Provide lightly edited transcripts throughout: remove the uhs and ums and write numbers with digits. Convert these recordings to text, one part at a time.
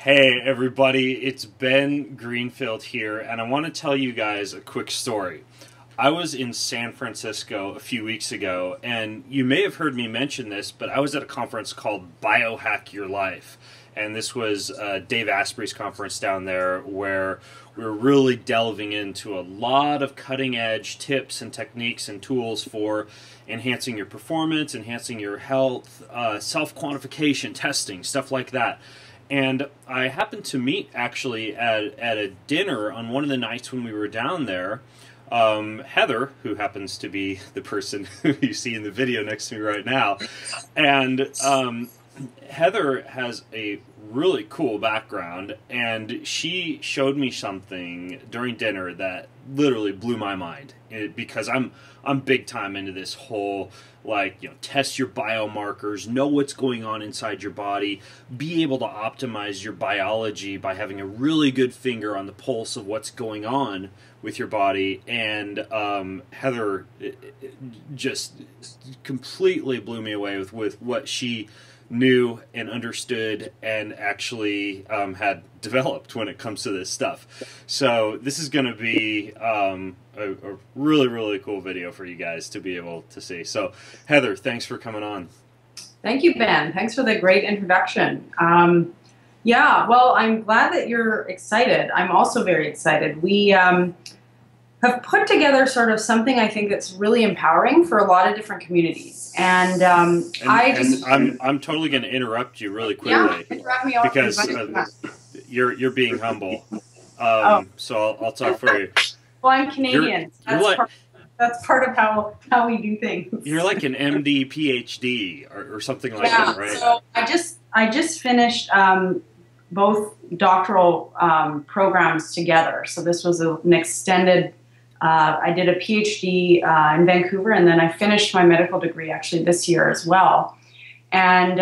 Hey everybody, it's Ben Greenfield here, and I want to tell you guys a quick story. I was in San Francisco a few weeks ago, and you may have heard me mention this, but I was at a conference called Biohack Your Life. And this was Dave Asprey's conference down there, where we were really delving into a lot of cutting-edge tips and techniques and tools for enhancing your performance, enhancing your health, self-quantification, testing, stuff like that. And I happened to meet, actually, at a dinner on one of the nights when we were down there, Heather, who happens to be the person who you see in the video next to me right now. And Heather has a really cool background, and she showed me something during dinner that literally blew my mind. Because I'm big time into this whole, like, you know, test your biomarkers, know what's going on inside your body, be able to optimize your biology by having a really good finger on the pulse of what's going on with your body. And Heather just completely blew me away with what she knew and understood and actually had developed when it comes to this stuff. So this is going to be a really, really cool video for you guys to be able to see. So Heather, thanks for coming on. Thank you, Ben. Thanks for the great introduction. Yeah, well, I'm glad that you're excited. I'm also very excited. We have put together sort of something I think that's really empowering for a lot of different communities. And I'm totally going to interrupt you really quickly. Yeah, interrupt me because you're being humble. So I'll talk for you. Well, I'm Canadian. That's part of how we do things. You're like an MD, PhD, or something like that, right? So I just finished both doctoral programs together. So this was an extended. I did a PhD in Vancouver, and then I finished my medical degree actually this year as well. And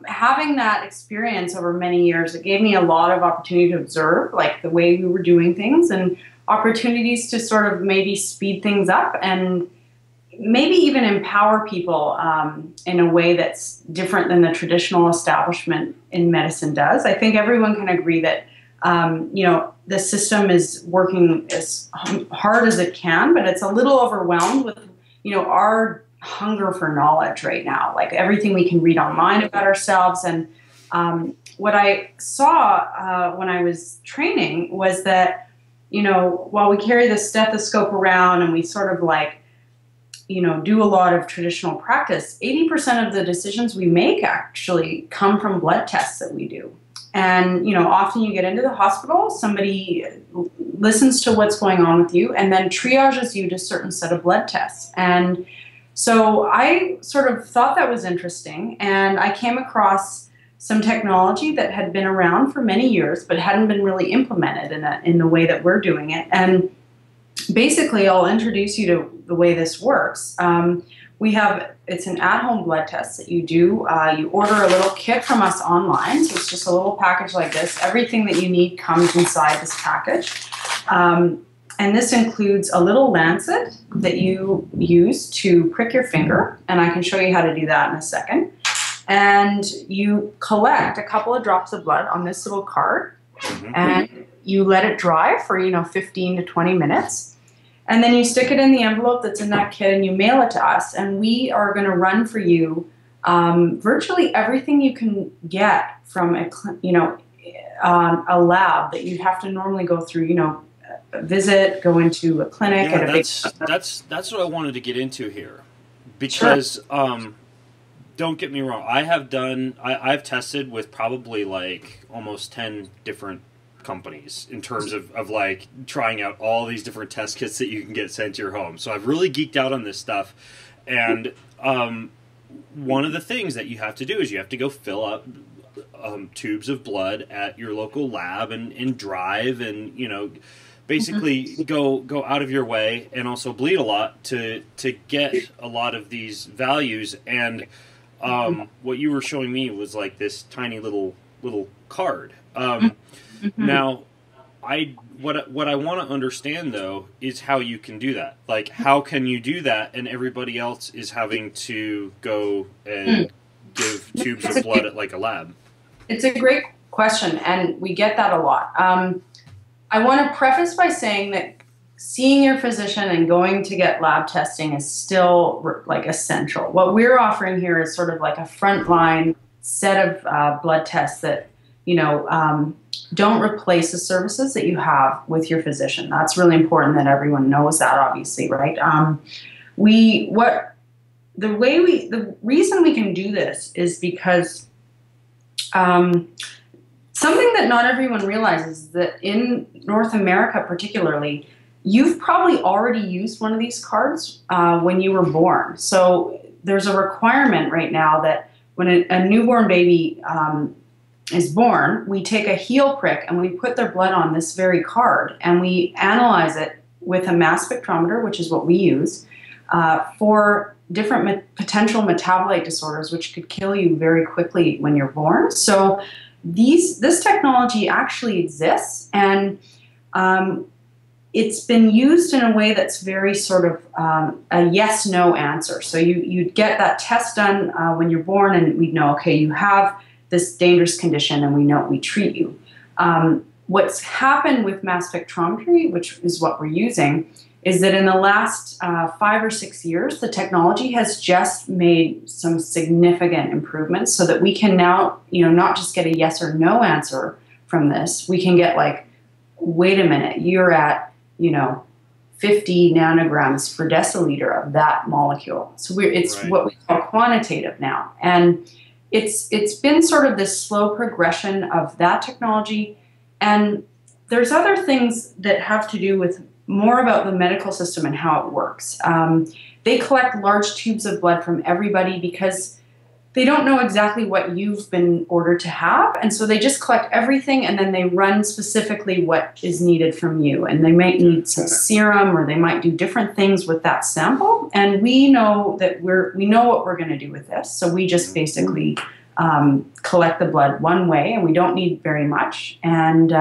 having that experience over many years, it gave me a lot of opportunity to observe, like, the way we were doing things, and opportunities to sort of maybe speed things up and maybe even empower people in a way that's different than the traditional establishment in medicine does. I think everyone can agree that you know, the system is working as hard as it can, but it's a little overwhelmed with, you know, our hunger for knowledge right now, like everything we can read online about ourselves. And what I saw when I was training was that, you know, while we carry the stethoscope around and we sort of, like, you know, do a lot of traditional practice, 80% of the decisions we make actually come from blood tests that we do. And, you know, often you get into the hospital, somebody listens to what's going on with you and then triages you to a certain set of blood tests. And so I sort of thought that was interesting, and I came across some technology that had been around for many years but hadn't been really implemented in the way that we're doing it. And basically, I'll introduce you to the way this works. It's an at-home blood test that you do. You order a little kit from us online, so it's just a little package like this. Everything that you need comes inside this package. And this includes a little lancet that you use to prick your finger, and I can show you how to do that in a second. And you collect a couple of drops of blood on this little card, and you let it dry for, you know, 15 to 20 minutes. And then you stick it in the envelope that's in that kit and you mail it to us. And we are going to run for you virtually everything you can get from a lab that you'd have to normally go through, you know, visit, go into a clinic. Yeah, that's what I wanted to get into here. Because, sure. Don't get me wrong, I've tested with probably like almost 10 different companies in terms of like trying out all these different test kits that you can get sent to your home. So I've really geeked out on this stuff. And one of the things that you have to do is you have to go fill up tubes of blood at your local lab and drive and, you know, basically go out of your way and also bleed a lot to get a lot of these values. And what you were showing me was like this tiny little card. Now, what I want to understand, though, is how you can do that. Like, how can you do that and everybody else is having to go and give tubes of blood at, like, a lab? It's a great question, and we get that a lot. I want to preface by saying that seeing your physician and going to get lab testing is still like essential. What we're offering here is sort of like a frontline set of blood tests that, don't replace the services that you have with your physician. That's really important that everyone knows that, obviously, right? The reason we can do this is because something that not everyone realizes is that in North America particularly, you've probably already used one of these cards when you were born. So there's a requirement right now that when a newborn baby is born, we take a heel prick and we put their blood on this very card and we analyze it with a mass spectrometer, which is what we use, for different potential metabolite disorders, which could kill you very quickly when you're born. So this technology actually exists, and it's been used in a way that's very sort of a yes-no answer. So you'd get that test done when you're born, and we'd know, okay, you have this dangerous condition, and we treat you. What's happened with mass spectrometry, which is what we're using, is that in the last 5 or 6 years, the technology has just made some significant improvements so that we can now, not just get a yes or no answer from this. We can get like, wait a minute, you're at, 50 nanograms per deciliter of that molecule. So it's right. What we call quantitative now. And it's been sort of this slow progression of that technology. And there's other things that have to do with more about the medical system and how it works. They collect large tubes of blood from everybody because they don't know exactly what you've been ordered to have. And so they just collect everything and then they run specifically what is needed from you. And they might need some serum, or they might do different things with that sample. And we know that we know what we're going to do with this. So we just basically collect the blood one way, and we don't need very much. And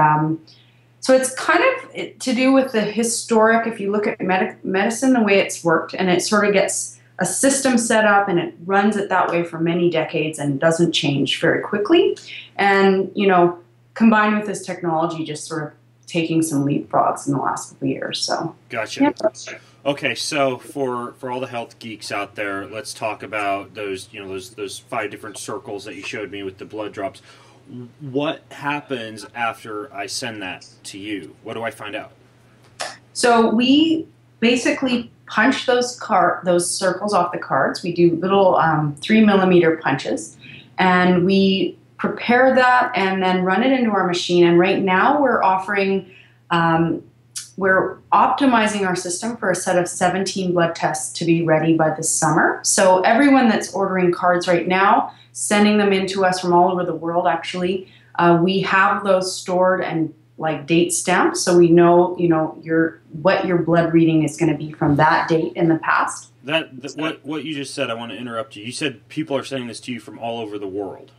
so it's kind of to do with the historic, if you look at medicine, the way it's worked, and it sort of gets a system set up and it runs it that way for many decades and doesn't change very quickly. And, combined with this technology, just sort of taking some leapfrogs in the last couple of years. So, gotcha. Yeah. Okay, so for all the health geeks out there, let's talk about those, those 5 different circles that you showed me with the blood drops. What happens after I send that to you? What do I find out? So we basically punch those circles off the cards. We do little 3mm punches, and we prepare that and then run it into our machine. And right now we're offering, we're optimizing our system for a set of 17 blood tests to be ready by this summer. So everyone that's ordering cards right now, sending them in to us from all over the world, actually, we have those stored and like date stamped, so we know, what your blood reading is going to be from that date in the past. What you just said, I want to interrupt you. You said people are sending this to you from all over the world.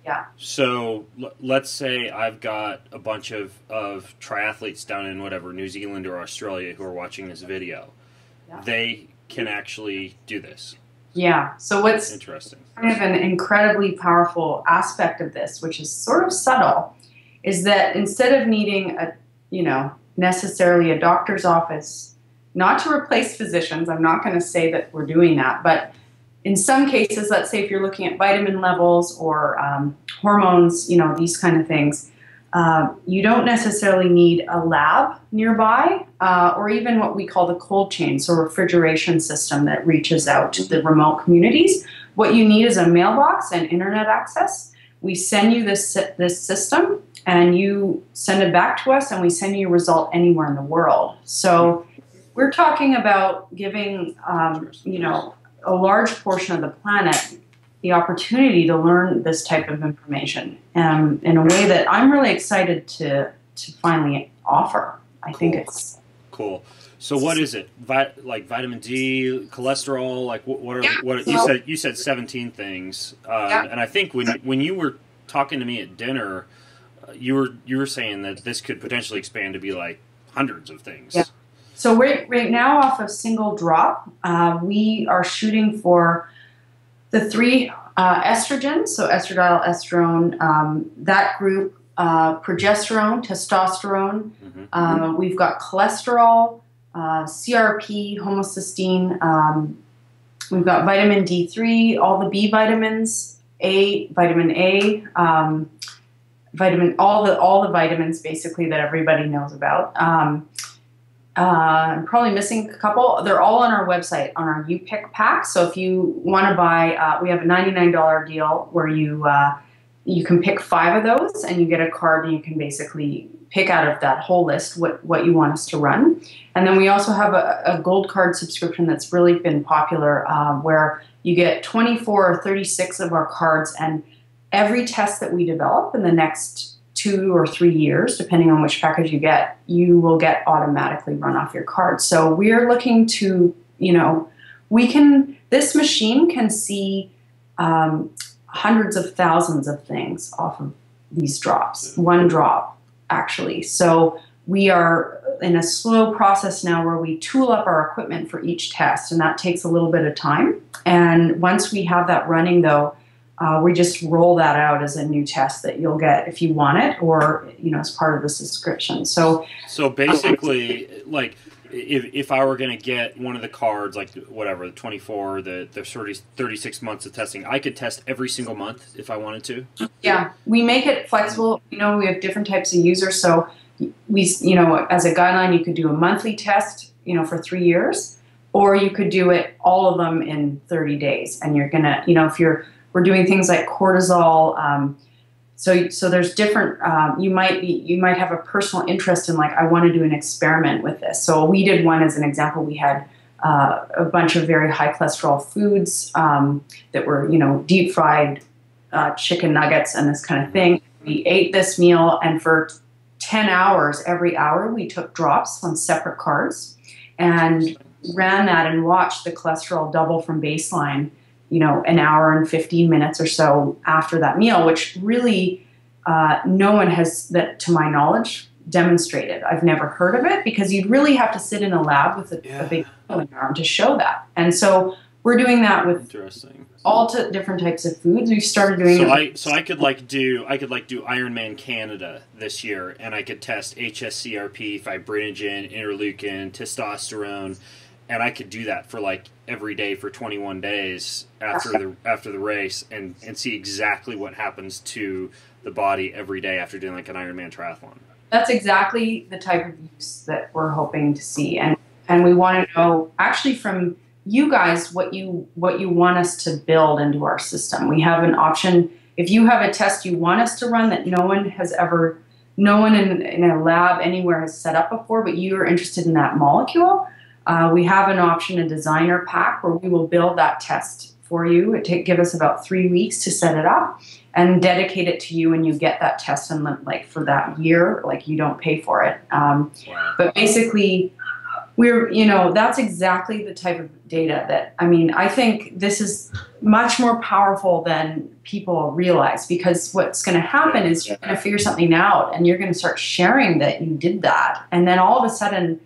Yeah. So let's say I've got a bunch of triathletes down in whatever, New Zealand or Australia, who are watching this video. Yeah. They can actually do this. Yeah. So what's interesting, kind of an incredibly powerful aspect of this, which is sort of subtle, is that instead of needing necessarily a doctor's office, not to replace physicians, I'm not going to say that we're doing that, but in some cases, let's say if you're looking at vitamin levels or hormones, these kind of things, you don't necessarily need a lab nearby or even what we call the cold chain, so refrigeration system that reaches out to the remote communities. What you need is a mailbox and internet access. We send you this system, and you send it back to us, and we send you a result anywhere in the world. So we're talking about giving, a large portion of the planet the opportunity to learn this type of information in a way that I'm really excited to finally offer. I think it's cool. So what is it? Like vitamin D, cholesterol? Like what you said 17 things. And I think when you were talking to me at dinner, you were saying that this could potentially expand to be like hundreds of things. Yeah. So right now, off a single drop, we are shooting for the 3 estrogens, so estradiol, estrone, that group progesterone, testosterone. We've got cholesterol, CRP, homocysteine. We've got vitamin D3, all the B vitamins, vitamin A, all the vitamins basically that everybody knows about. I'm probably missing a couple. They're all on our website on our UPick pack. So if you want to buy, we have a $99 deal where you can pick 5 of those and you get a card and you can basically pick out of that whole list what you want us to run. And then we also have a gold card subscription that's really been popular where you get 24 or 36 of our cards, and every test that we develop in the next 2 or 3 years, depending on which package you get, you will get automatically run off your card. So we're looking to, this machine can see hundreds of thousands of things off of these drops, one drop actually. So we are in a slow process now where we tool up our equipment for each test, and that takes a little bit of time. And once we have that running though, we just roll that out as a new test that you'll get if you want it, or as part of the subscription. So basically, like if I were going to get one of the cards, like whatever, the 24, the 36 months of testing, I could test every single month if I wanted to. Yeah, we make it flexible. We have different types of users, so we, as a guideline, you could do a monthly test, for 3 years, or you could do it all of them in 30 days, and you're gonna, we're doing things like cortisol. So there's different. You might have a personal interest in, like, I want to do an experiment with this. So we did one as an example. We had a bunch of very high cholesterol foods that were deep fried chicken nuggets and this kind of thing. We ate this meal, and for 10 hours, every hour, we took drops on separate cards and ran that and watched the cholesterol double from baseline, an hour and 15 minutes or so after that meal, which really no one has, that to my knowledge, demonstrated. I've never heard of it, because you'd really have to sit in a lab with a big arm to show that. And so we're doing that with all different types of foods. We've started doing So I could do Ironman Canada this year, and I could test HSCRP, fibrinogen, interleukin, testosterone, and I could do that for like every day for 21 days after the race, and see exactly what happens to the body every day after doing like an Ironman triathlon. That's exactly the type of use that we're hoping to see, and we want to know actually from you guys what you want us to build into our system. We have an option. If you have a test you want us to run that no one in a lab anywhere has set up before, but you are interested in that molecule, we have an option, a designer pack, where we will build that test for you. It give us about 3 weeks to set it up and dedicate it to you, and you get that test in for that year. Like, you don't pay for it. But basically, that's exactly the type of data that, I think this is much more powerful than people realize, because what's going to happen is you're going to figure something out and you're going to start sharing that you did that. And then all of a sudden,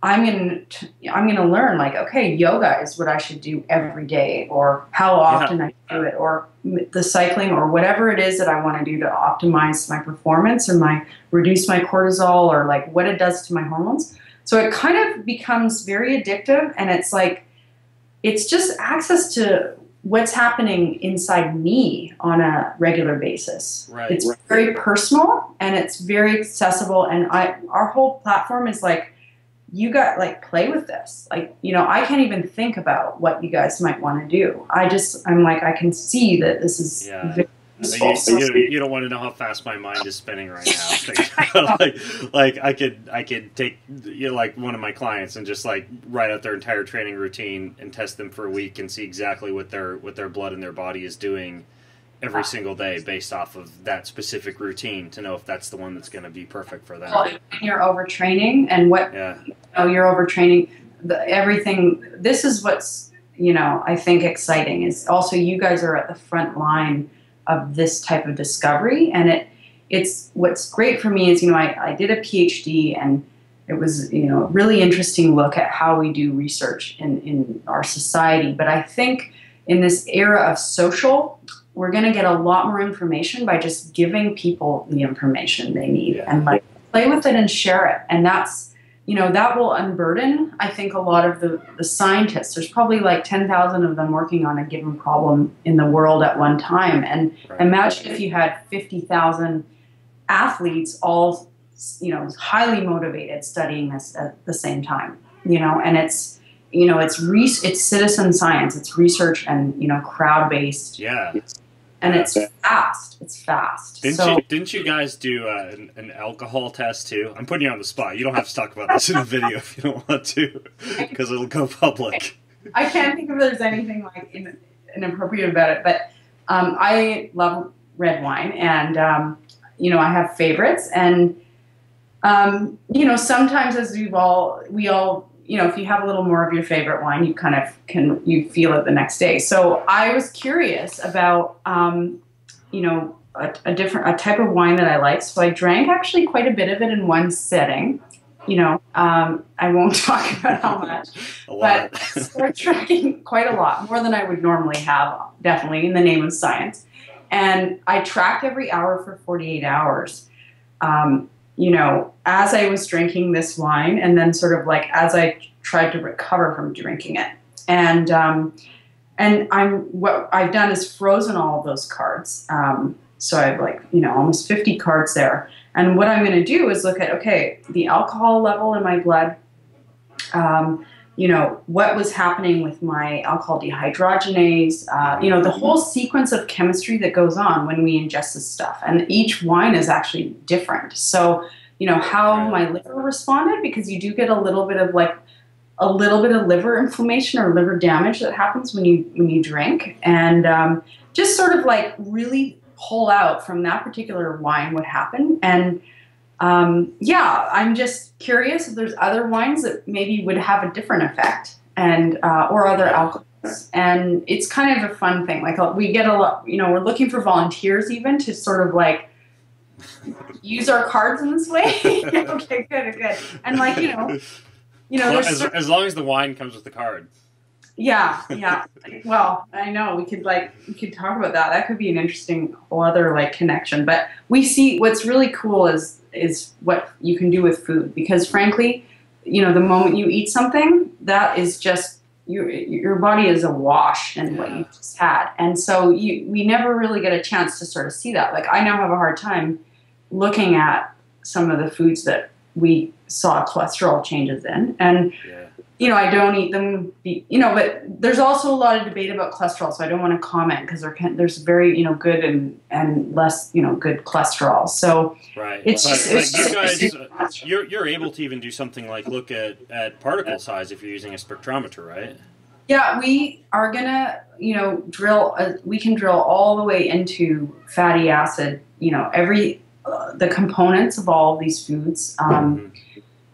I'm going to learn, like, okay, yoga is what I should do every day, or how often I do it, or the cycling, or whatever it is that I want to do to optimize my performance or reduce my cortisol, or like what it does to my hormones. So it kind of becomes very addictive, and it's just access to what's happening inside me on a regular basis. Right. It's very personal, and it's very accessible, and our whole platform is like, you got, like, play with this. Like, I can't even think about what you guys might want to do. I'm like, I can see that this is very useful. You don't want to know how fast my mind is spinning right now. like I could take like one of my clients and just like write out their entire training routine and test them for a week and see exactly what their blood in their body is doing every single day based off of that specific routine, to know if that's the one that's going to be perfect for them. Well, you're overtraining, and you're overtraining everything. This is what's I think exciting, is also you guys are at the front line of this type of discovery, and it's what's great for me is I did a PhD, and it was a really interesting look at how we do research in our society. But I think in this era of social we're going to get a lot more information by just giving people the information they need and like play with it and share it. And that's, you know, that will unburden, I think, a lot of the scientists. There's probably like 10,000 of them working on a given problem in the world at one time. And imagine if you had 50,000 athletes all, you know, highly motivated studying this at the same time, you know, and it's, you know, it's citizen science, it's research and, you know, crowd-based. Yeah. And it's fast. It's fast. Didn't you guys do an alcohol test too? I'm putting you on the spot. You don't have to talk about this in the video if you don't want to, because it'll go public. I can't think if there's anything like inappropriate about it, but I love red wine, and you know, I have favorites, and you know, sometimes as we all, you know, if you have a little more of your favorite wine, you kind of you feel it the next day. So I was curious about, you know, a type of wine that I like. So I drank actually quite a bit of it in one sitting. You know, I won't talk about how much, but I started drinking quite a lot, more than I would normally have, definitely, in the name of science. And I tracked every hour for 48 hours. You know, as I was drinking this wine, and then sort of like as I tried to recover from drinking it. And what I've done is frozen all of those cards. So I have like, you know, almost 50 cards there. And what I'm going to do is look at, okay, the alcohol level in my blood, you know, what was happening with my alcohol dehydrogenase, you know, the whole sequence of chemistry that goes on when we ingest this stuff. And each wine is actually different. So, you know, how my liver responded, because you do get a little bit of liver inflammation or liver damage that happens when you drink. And just sort of like really pull out from that particular wine what happened. And yeah, I'm just curious if there's other wines that maybe would have a different effect, and or other alcohols. And it's kind of a fun thing. Like we get a lot, you know, we're looking for volunteers even to sort of like use our cards in this way. Okay, good. And like, you know, as long as the wine comes with the card. Yeah. Well, I know we could talk about that. That could be an interesting whole other like connection. But we see what's really cool is what you can do with food, because frankly, you know, the moment you eat something, that is just your body is awash in what you just had, and so we never really get a chance to sort of see that. Like I now have a hard time looking at some of the foods that we saw cholesterol changes in, and you know, I don't eat them, you know, but there's also a lot of debate about cholesterol, so I don't want to comment, because there's very, you know, good and less, you know, good cholesterol. So you're able to even do something like look at particle size if you're using a spectrometer, right? Yeah, we are gonna, you know, we can drill all the way into fatty acid, you know, the components of all of these foods,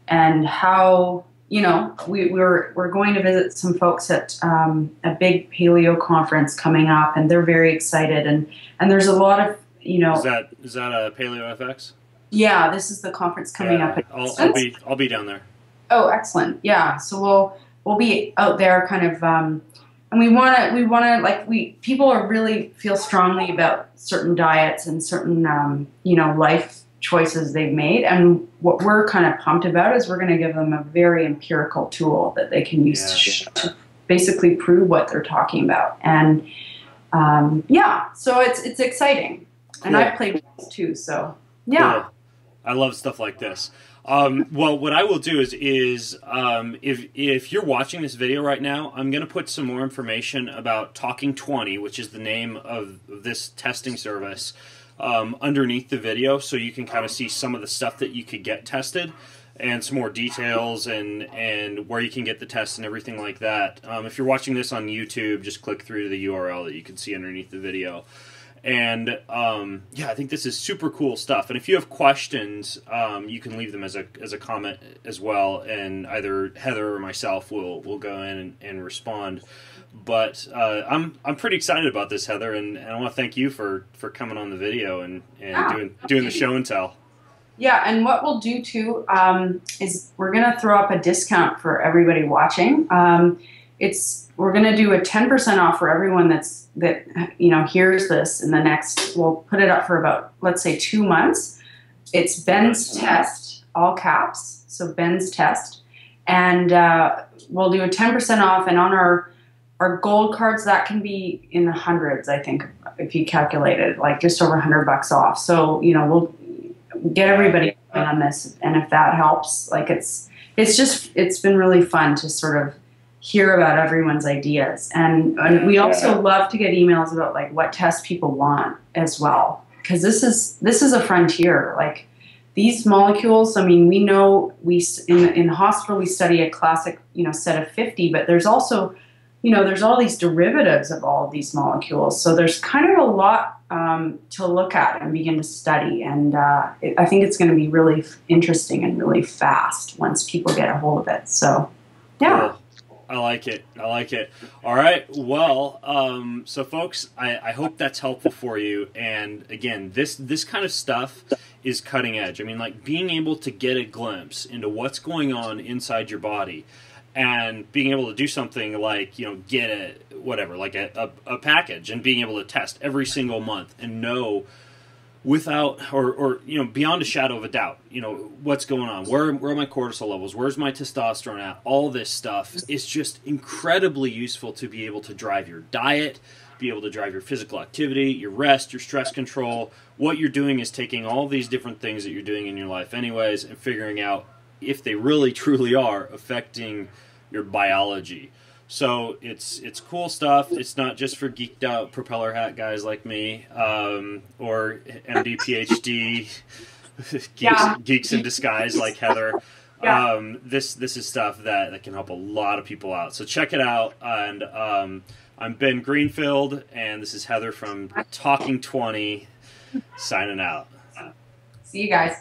and how. You know, we're going to visit some folks at a big paleo conference coming up, and they're very excited. And there's a lot of, you know. Is that a Paleo FX? Yeah, this is the conference coming up. I'll be down there. Oh, excellent! Yeah, so we'll be out there, kind of, and we want to like people are really feel strongly about certain diets and certain you know, life choices they've made, and what we're kind of pumped about is we're going to give them a very empirical tool that they can use to basically prove what they're talking about. And yeah, so it's exciting. Cool. And I've played too, so yeah. Cool. I love stuff like this. Well, what I will do is if you're watching this video right now, I'm going to put some more information about Talking20, which is the name of this testing service, underneath the video, so you can kind of see some of the stuff that you could get tested, and some more details, and where you can get the test and everything like that. If you're watching this on YouTube, just click through to the URL that you can see underneath the video. And yeah, I think this is super cool stuff. And if you have questions, you can leave them as a comment as well, and either Heather or myself will go in and respond. But I'm pretty excited about this, Heather, and I want to thank you for coming on the video and doing the show and tell. Yeah, and what we'll do too is we're going to throw up a discount for everybody watching. we're going to do a 10% off for everyone that hears this in the next, we'll put it up for about, let's say, 2 months. It's Ben's Test, all caps, so Ben's Test. And we'll do a 10% off, and on our gold cards, that can be in the hundreds, I think, if you calculate it, like just over $100 off. So, we'll get everybody on this, and if that helps, like it's been really fun to sort of hear about everyone's ideas. And we also love to get emails about like what tests people want as well, because this is a frontier. Like these molecules, I mean, we know in the hospital we study a classic, set of 50, but there's also, there's all these derivatives of all of these molecules. So there's kind of a lot to look at and begin to study. And I think it's going to be really interesting and really fast once people get a hold of it. So, yeah. Cool. I like it. I like it. All right. Well, so folks, I hope that's helpful for you. And again, this kind of stuff is cutting edge. I mean, like being able to get a glimpse into what's going on inside your body and being able to do something like, get a package and being able to test every single month and know without or beyond a shadow of a doubt, what's going on, where are my cortisol levels, where's my testosterone at, all this stuff is just incredibly useful to be able to drive your diet, be able to drive your physical activity, your rest, your stress control. What you're doing is taking all these different things that you're doing in your life anyways and figuring out if they really truly are affecting your biology. So it's cool stuff. It's not just for geeked out propeller hat guys like me, or MD, PhD geeks in disguise like Heather. Yeah. This is stuff that can help a lot of people out. So check it out. And I'm Ben Greenfield, and this is Heather from Talking20 signing out. See you guys.